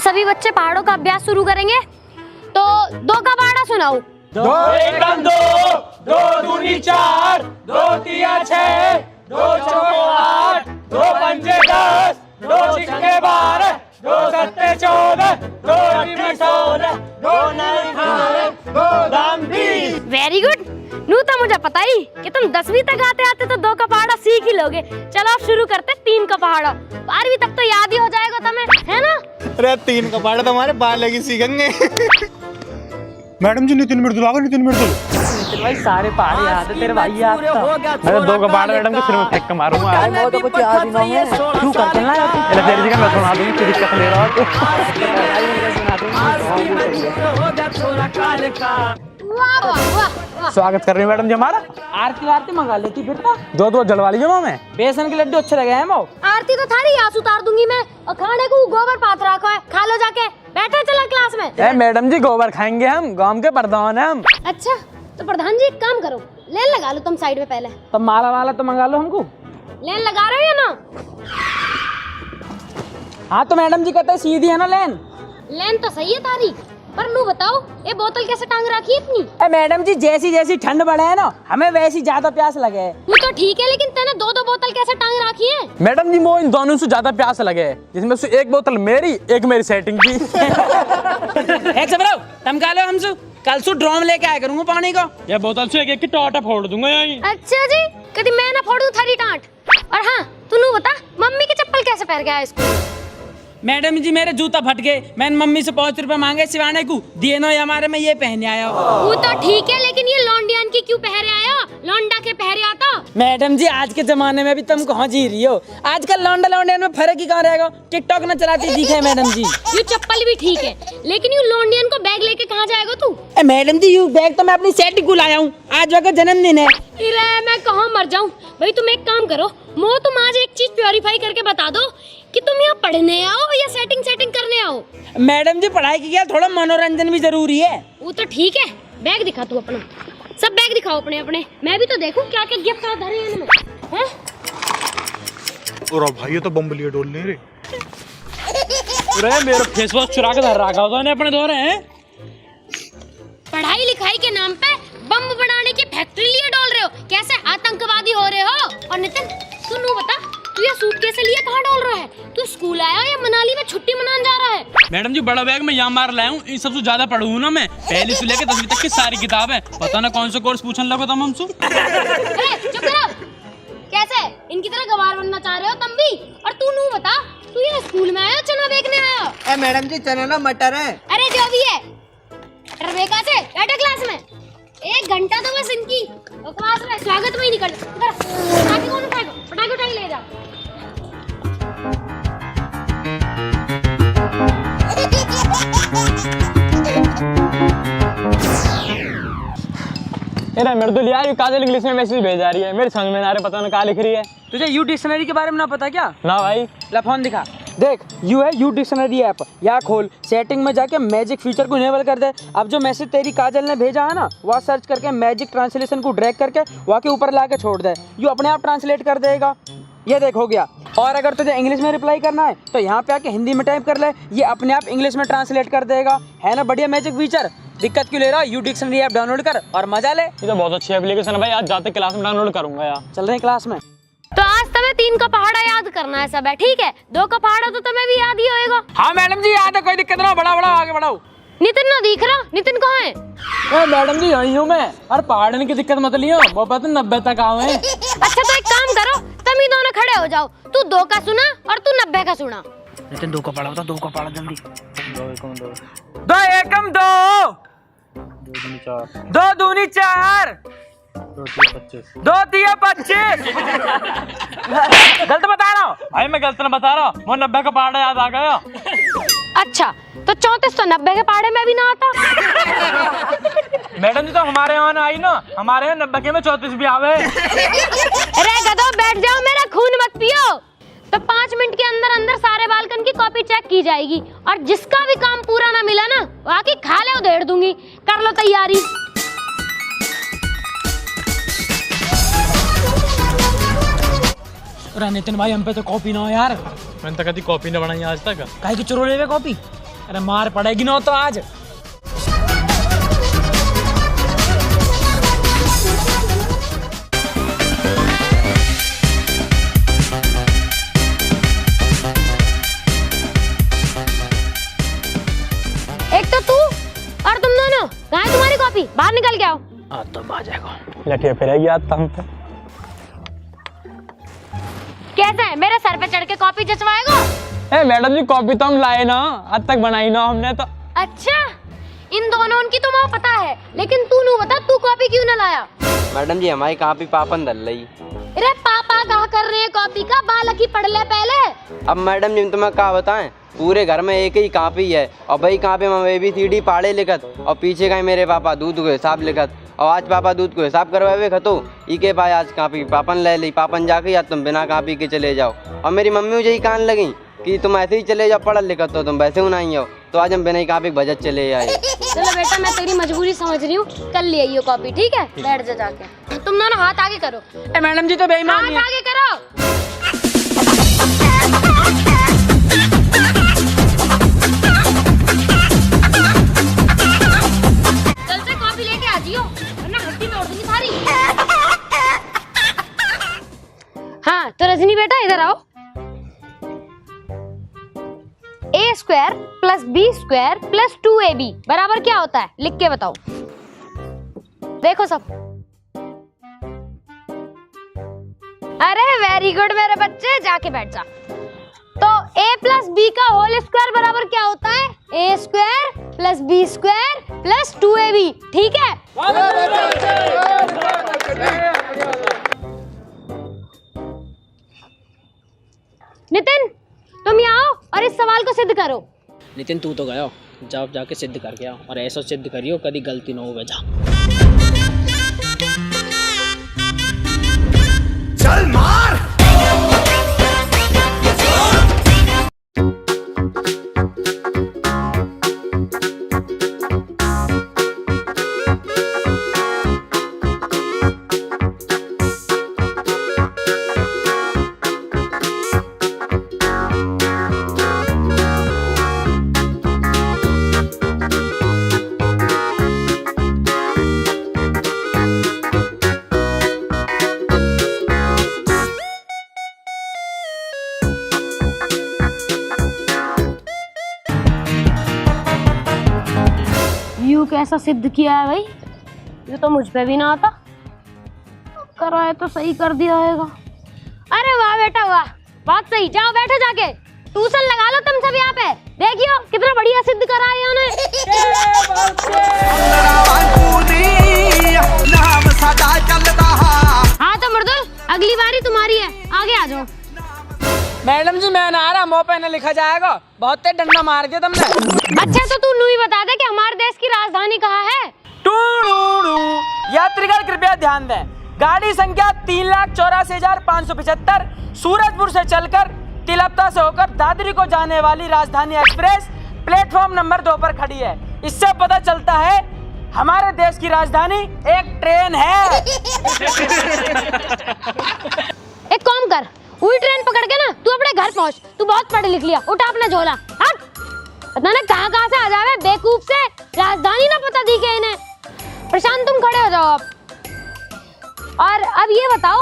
सभी बच्चे पहाड़ों का अभ्यास शुरू करेंगे। तो 2 का पहाड़ा सुनाओ। 2 एकम 2, 2 दूनी 4, 2 तिया 6, 2 चौके 8, 2 पंजे 10, 2 छिक्के 12, 2 सत्ते 14, 2 अठे 16, 2 नौ 18, 2 दाम 20। Very good. नू तो मुझे पता ही कि तुम 10वीं तक आते आते तो 2 का पहाड़ा सीख ही लोगे। चलो अब शुरू करते 3 का पहाड़ा। 12वीं तक तो याद ही हो जाएगा तुम्हें, है ना? अरे 3 का पहाड़ा तो हमारे बाल लगी सीखेंगे। मैडम जी नितिन मृदुल आ गए, नितिन मृदुल। नितिन भाई सारे पहाड़ याद है तेरे भाई याद था। मैं 2 का पहाड़ा मैडम के सिर में फेंक के मारूंगा। वो तो कुछ याद ही नहीं है। क्यों करते ना यार? अरे तेरी जगह मैं सुना दूंगी, तेरी दिक्कत ले रहा हूं। वाह वाह वाह। स्वागत कर रही हूं मैडम जी हमारा। आरती मंगा लेती फिर तो। 2 जलवा लीजिए मैं। बेसन के लड्डू अच्छे लगे हैं मो। आरती तो थारी आंसू उतार दूंगी मैं। और खाने को गोबर पात रखा है, खा लो जाके। बैठे चला क्लास में। ए मैडम जी गोबर खाएंगे हम, गांव के प्रधान हैं हम। अच्छा तो प्रधान जी एक काम करो, लेन लगा लो तुम साइड में पहले। तो माला वाला तो मंगा लो हमको। लेन लगा रहे हो या ना? हाँ तो मैडम जी कहते सीधी है ना लेन। लेन तो सही है तारी, पर नू बताओ ये बोतल कैसे टांग रखी है इतनी? मैडम जी जैसी जैसी ठंड बढ़े है ना, हमें वैसी ज्यादा प्यास लगे है। वो तो ठीक है, लेकिन तेने 2 बोतल कैसे टांग रखी है? मैडम जी वो इन दोनों से ज्यादा प्यास लगे, जिसमें से एक बोतल मेरी, एक मेरी सेटिंग की। एक सब रहो, तुम खा लो हमसे। कल सु ड्रम लेके आया करूंगा पानी को। ये बोतल से एक की टाटा फोड़ दूंगा यहीं। अच्छा जी, कभी मैं ना फोड़ दूं थारी टांट। और हाँ तू नू बता, मम्मी के चप्पल कैसे पहन के आया स्कूल? मैडम जी मेरे जूता फट गए, मैंने मम्मी से 5 रुपए मांगे सिवाने को, दिए ना हमारे में ये पहने आया हो। वो तो ठीक है, लेकिन ये लौंडियान की क्यों पहरे आया? लौंडा के पहरे आता। मैडम जी आज के जमाने में भी तुम कहाँ जी रही हो? आजकल लौंडा लौंडियन में फर्क ही कहाँ रहेगा? टिकटॉक न चलाती दिखे मैडम जी। ये चप्पल भी ठीक है, लेकिन यू लौंडियन को बैग लेके कहाँ जाएगा तू? मैडम जी यू बैग तो मैं अपनी सेट को लाया हूँ, आज वक्त जन्मदिन है। इरे मैं कहाँ मर जाऊँ भाई। तुम एक काम करो मो, तुम आज एक चीज प्योरीफाई करके बता दो कि तुम यहाँ पढ़ने आओ या सेटिंग करने आओ? मैडम जी पढ़ाई की क्या, थोड़ा मनोरंजन भी जरूरी है। वो तो ठीक है, बैग दिखा तू अपना। सब बैग दिखाओ अपने अपने, मैं भी तो देखूं क्या क्या गिफ्ट धरे हैं इनमें, हैं? और भाई ये तो बम लिए डोलने रे। अरे मेरा फेस वॉश चुरा के धर रखा होता है अपने दौरे हैं। पढ़ाई लिखाई के नाम पे बम बनाने की फैक्ट्री लिए डोल रहे हो? कैसे आतंकवादी हो रहे हो? और नितिन तू नू बता, तू ये सूटकेस लिए कहाँ डोल रहा है? तू स्कूल आया या मनाली में छुट्टी मनाने जा रहा है? मैडम जी बड़ा बैग में यहाँ मार लाया हूँ, इन सबसे ज्यादा पढ़ू ना मैं। पहली से लेकर 10वीं तक की सारी किताब है, पता ना कौन सा कोर्स पूछने लगे तुम हमसे। चुप करो। कैसे इनकी तरह गवार बनना चाह रहे हो तुम भी? और तू नू बता, तू ये स्कूल में आया चना बेचने आया? मैडम जी चना ना मटर है। अरे जो भी है, मटर बेका से बैठे क्लास में। 1 घंटा तो बस इनकी क्लास में स्वागत में ही निकल। पटाखे कौन उठाएगा? पटाखे उठा के ले जा। अरे मृदुल यार ये काजल इंग्लिश में मैसेज भेजा रही है, मेरे समझ में ना आ रहा, पता ना क्या लिख रही है। तुझे यू डिक्शनरी के बारे में ना पता क्या? ना भाई। ला फोन दिखा, देख यू है यू डिक्शनरी ऐप। यहाँ खोल, सेटिंग में जाके मैजिक फीचर को इनेबल कर दे। अब जो मैसेज तेरी काजल ने भेजा है ना, वह सर्च करके मैजिक ट्रांसलेशन को ड्रैग करके वहाँ के ऊपर ला के छोड़ दे, यू अपने आप ट्रांसलेट कर देगा। ये देख हो गया। और अगर तुझे इंग्लिश में रिप्लाई करना है तो यहाँ पे आके हिंदी में टाइप कर ले, ये अपने आप इंग्लिश में ट्रांसलेट कर देगा। है ना बढ़िया मैजिक फीचर? दिक्कत क्यों ले रहा? यू डिक्शनरी ऐप डाउनलोड कर और मजा ले। ये तो बहुत अच्छी एप्लीकेशन है भाई, आज जाते क्लास में डाउनलोड करूंगा यार। चल रहे हैं क्लास में। तो आज तुम्हें 3 का पहाड़ा याद करना है सब है, ठीक है? 2 का पहाड़ा तो तुम्हें भी याद ही होएगा। हाँ मैडम जी याद है, कोई दिक्कत ना, बढ़ाओ आगे बढ़ाओ। नितिन ना दिख रहा? नितिन कहाँ है? मैडम जी यही हूँ मैं, और पहाड़ने की दिक्कत मत लियो, वो पता 90 तक आवे। अच्छा तो एक काम करो, तुम ही दोनों खड़े हो जाओ। तू 2 का सुना और तू 90 का सुना। नितिन 2 का पढ़ा बता, 2 का पढ़ा जल्दी। 2 एकम 2, 2 दूनी 4, 2 तिया 25। गलत बता रहा हूँ भाई, मैं गलत ना बता रहा हूँ, वो 90 का पहाड़ा याद आ गया। अच्छा तो 34 तो 90 के पहाड़े में भी ना आता। मैडम जी तो हमारे यहाँ ना आई ना, हमारे यहाँ 90 के में 34 भी आवे। अरे गधो बैठ जाओ, मेरा खून मत पियो। तो 5 मिनट के अंदर अंदर सारे बालकन की कॉपी चेक की जाएगी, और जिसका भी काम पूरा ना मिला ना, वहाँ की खा ले उधेड़ दूंगी। कर लो तैयारी। नितिन भाई हम पे तो कॉपी ना हो यार। मैंने तो कभी कॉपी ना बनाई आज तक। काहे की चुरा ले कॉपी? अरे मार पड़ेगी ना तो आज। एक तो तू और तुम दोनों, कहाँ है तुम्हारी कॉपी? बाहर निकल के आओ। तब आ जाएगा। लठिया फिरेगी आज तंग पे। कैसे है, मेरे सर पे चढ़ के कॉपी जचवाएगा? ए मैडम जी कॉपी तो हम लाए ना, आज तक बनाई ना हमने तो। अच्छा, इन दोनों की तो मुझे पता है, लेकिन तू नहीं बता तू कॉपी क्यों ना लाया? मैडम जी हमारी कॉपी पापन दल रही। अरे पापा कहा कर रहे हैं कॉपी का, बालक ही पढ़ ले पहले। अब मैडम जी तुम्हें क्या बताएं, पूरे घर में एक ही कॉपी है और वही कॉपी में ABCD पाड़े लिखत और पीछे का ही मेरे पापा दूध को हिसाब लिखत। और आज पापा दूध को हिसाब करवाए खतो ई के पाए आज कॉपी पापन ले ली। पापन जाके या तुम बिना कॉपी के चले जाओ। और मेरी मम्मी मुझे ही कान लगी कि तुम ऐसे ही चले जाओ, पढ़ लिखत तो तुम वैसे ही नहीं हो। तो आज हम बिना ही कॉपी बजट चले आए। चलो बेटा, मैं तेरी मजबूरी समझ रही हूँ, कल ले आइयो कॉपी, ठीक है? बैठ जा जाके। तुम दोनों हाथ आगे करो। मैडम जी तो बेईमान हाथ आगे करो। कल से कॉपी लेके आ जियो, वरना हड्डी तोड़ दूंगी सारी। हाँ तो रजनी बेटा इधर आओ। A² + B² + 2AB बराबर क्या होता है? लिख के बताओ। देखो सब। अरे वेरी गुड मेरे बच्चे, जाके बैठ जा। तो A + B का होल स्क्वायर बराबर क्या होता है? A² + B² + 2AB, ठीक है? नितिन तुम यहाँ आओ और इस सवाल को सिद्ध करो। नितिन तू तो गया, जाओ जाके सिद्ध करके आओ और ऐसा सिद्ध करियो कभी गलती ना हो। जा चल मार। यू कैसा सिद्ध किया है भाई? ये तो मुझ पे भी ना आता। कराए तो सही कर दिया होगा। अरे वाह बेटा वाह, बात सही। जाओ बैठो जाके, ट्यूशन लगा लो तुम सब यहाँ पे। देखियो कितना बढ़िया सिद्ध करा है इन्होंने। हाँ तो मर्दुल, अगली बारी तुम्हारी है, आगे आ जाओ। मैडम जी मैं ना आ रहा, मुँह पे न लिखा जाएगा। बहुत तेज डंडा मार दिया तुमने। अच्छा तो तू नूही बता दे कि हमारे देश की राजधानी कहाँ है? यात्रीगण कृपया ध्यान दें, गाड़ी संख्या 3,84,575 सूरजपुर से चलकर तिलपता से होकर दादरी को जाने वाली राजधानी एक्सप्रेस प्लेटफॉर्म नंबर 2 पर खड़ी है। इससे पता चलता है हमारे देश की राजधानी एक ट्रेन है। एक काम कर, वही ट्रेन पकड़ के ना तू अपने घर पहुंच। तू बहुत पढ़ लिख लिया, उठा अपना झोला। हट, पता ना कहाँ से आ जावे बेवकूफ से, राजधानी ना पता दी के इन्हें। प्रशांत तुम खड़े हो जाओ आप। और अब ये बताओ,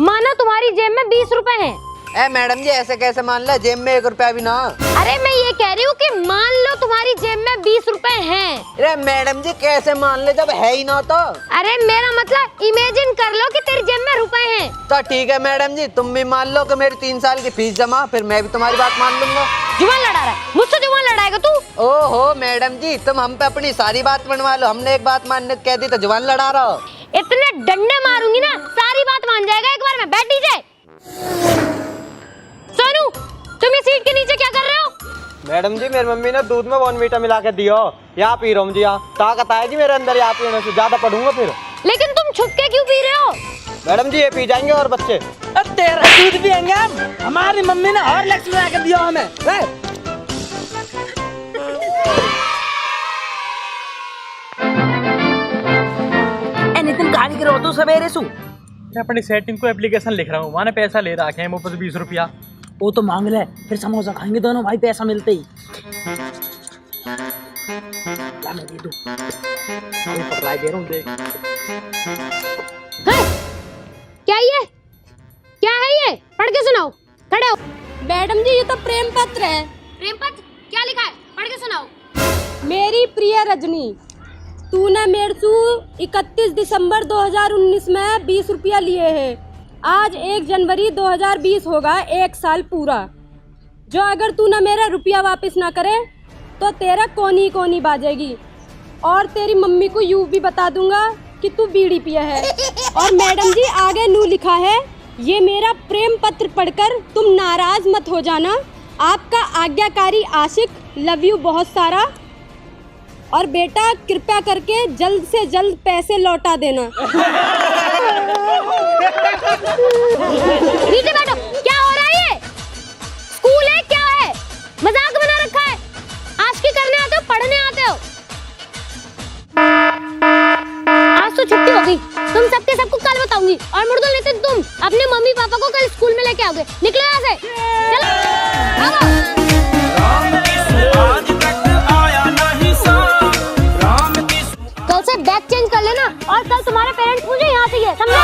माना तुम्हारी जेब में 20 रुपए हैं। ए मैडम जी ऐसे कैसे मान ले, जेब में 1 रुपया भी ना। अरे मैं ये कह रही हूँ कि मान लो तुम्हारी जेब में 20 रुपए हैं। अरे मैडम जी कैसे मान ले जब है ही ना तो। अरे मेरा मतलब इमेजिन कर लो कि तेरी जेब में रुपए हैं। तो ठीक है मैडम जी, तुम भी मान लो कि मेरी 3 साल की फीस जमा, फिर मैं भी तुम्हारी बात मान लूंगा। जुबान लड़ा रहा है मुझसे, जुबान लड़ाएगा तू? ओहो मैडम जी, तुम हम पे अपनी सारी बात मनवा लो। हमने एक बात मानने को कह दी तो जुबान लड़ा रहा हो। इतने डंडे मारूंगी ना सारी बात मान जाएगा एक बार में। बैठ दीजिए। सोनू तुम इस सीट के नीचे क्या कर रहे हो? मैडम जी मेरी मम्मी ने दूध में बॉर्नवीटा मिला के दियो, यहाँ पी रहा हूँ जी। ताकत आएगी मेरे अंदर, यहाँ पीने से ज्यादा पढ़ूंगा फिर। लेकिन तुम छुप के क्यों पी रहे हो? मैडम जी ये पी जाएंगे और बच्चे। तेरा दूध पियेंगे हम, हमारी मम्मी ने हॉर्लिक्स बना के दिया हमें। नितिन कहानी करो तू सवेरे सु। मैं अपनी सेटिंग को एप्लीकेशन लिख रहा हूँ, वहाँ पैसा ले रखे हैं मुफ्त 20 रुपया। वो तो मांग ले, फिर समोसा खाएंगे दोनों भाई पैसा मिलते ही। ला मैं दे दूं, अभी पकड़ाई दे रहा हूँ देख। क्या है ये? पढ़ के सुनाओ, खड़े हो। मैडम जी ये तो प्रेम पत्र है। प्रेम पत्र क्या लिखा है? पढ़ के सुनाओ। मेरी प्रिय रजनी, तूने मेरे से 31 दिसंबर 2019 में 20 रुपया लिए हैं। आज 1 जनवरी 2020 होगा 1 साल पूरा। जो अगर तूने मेरा रुपया वापस ना करे तो तेरा कोनी कोनी बाजेगी और तेरी मम्मी को यूं भी बता दूंगा कि तू बीड़ी पिया है। और मैडम जी आगे नू लिखा है, ये मेरा प्रेम पत्र पढ़कर तुम नाराज मत हो जाना। आपका आज्ञाकारी आशिक, लव यू बहुत सारा। और बेटा कृपया करके जल्द से जल्द पैसे लौटा देना। नीचे बैठो। क्या हो रहा है ये? स्कूल है क्या है? मजाक बना रखा है। आशिकी करने आते हो, पढ़ने आते हो। आज तो छुट्टी होगी, तुम सबके सबको कल बताऊंगी। और मुर्दो लेते तुम अपने मम्मी पापा को कल स्कूल में लेके आओगे। निकलो यहाँ से, चलो भागो। कल से बैग चेंज कर लेना और कल तुम्हारे पेरेंट्स मुझे यहाँ से ये समझे?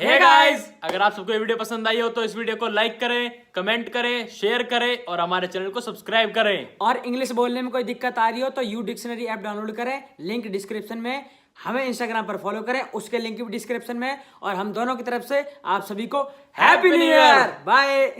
हे गाइस, अगर आप सबको ये वीडियो पसंद आई हो तो इस वीडियो को लाइक करें, कमेंट करें, शेयर करें और हमारे चैनल को सब्सक्राइब करें। और इंग्लिश बोलने में कोई दिक्कत आ रही हो तो यू डिक्शनरी ऐप डाउनलोड करें, लिंक डिस्क्रिप्शन में। हमें इंस्टाग्राम पर फॉलो करें, उसके लिंक भी डिस्क्रिप्शन में। और हम दोनों की तरफ से आप सभी को हैप्पी न्यू ईयर, बाय।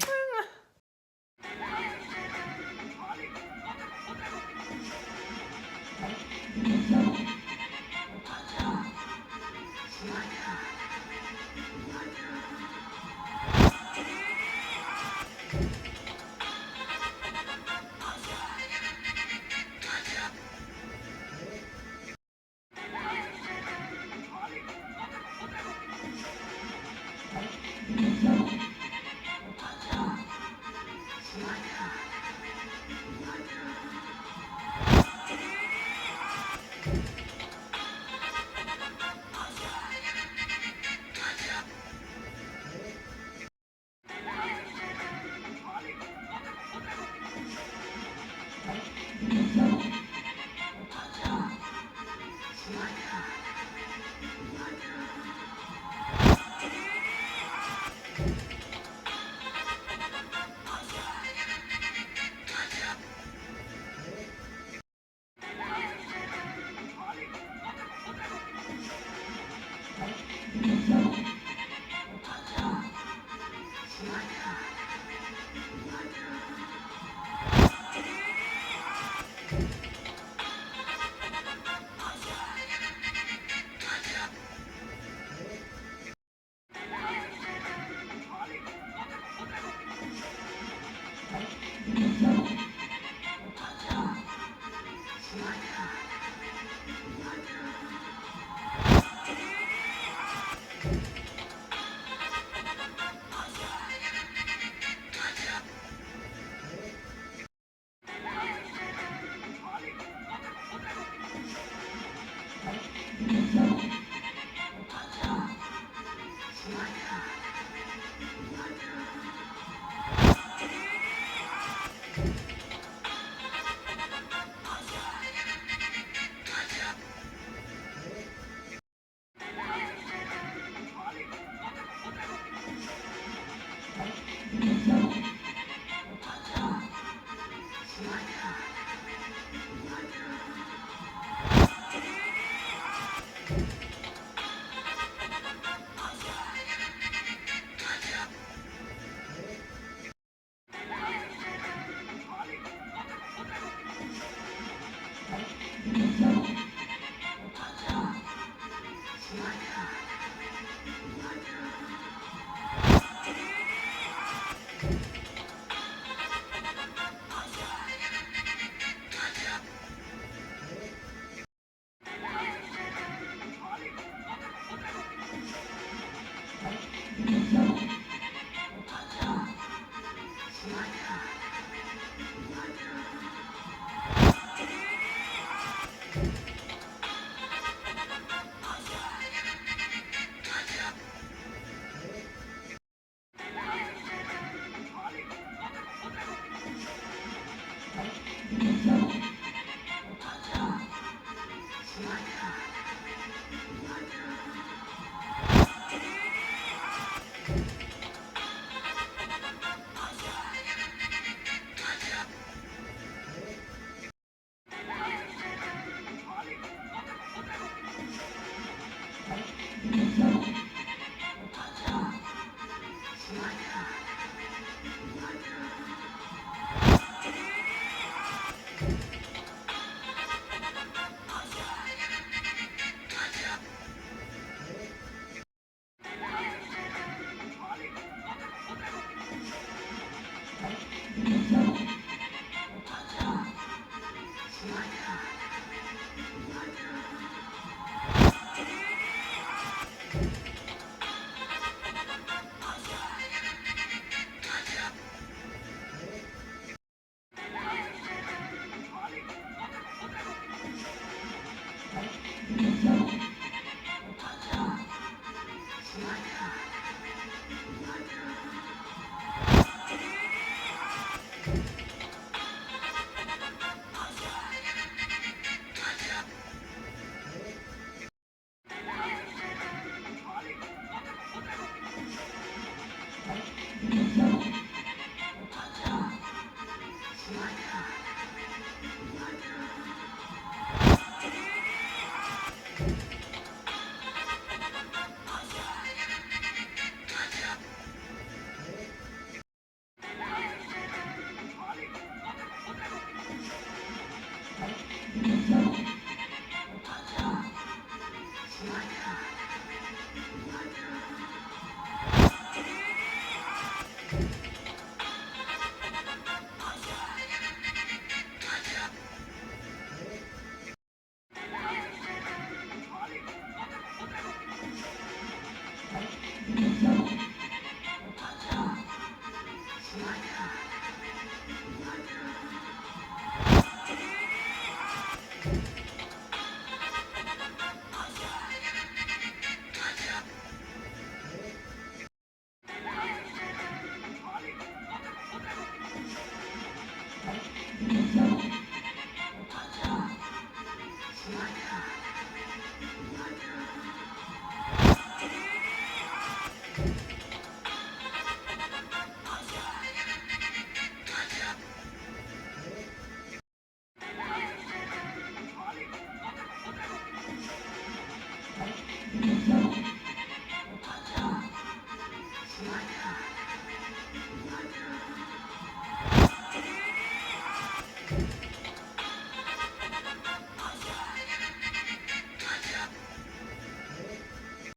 है।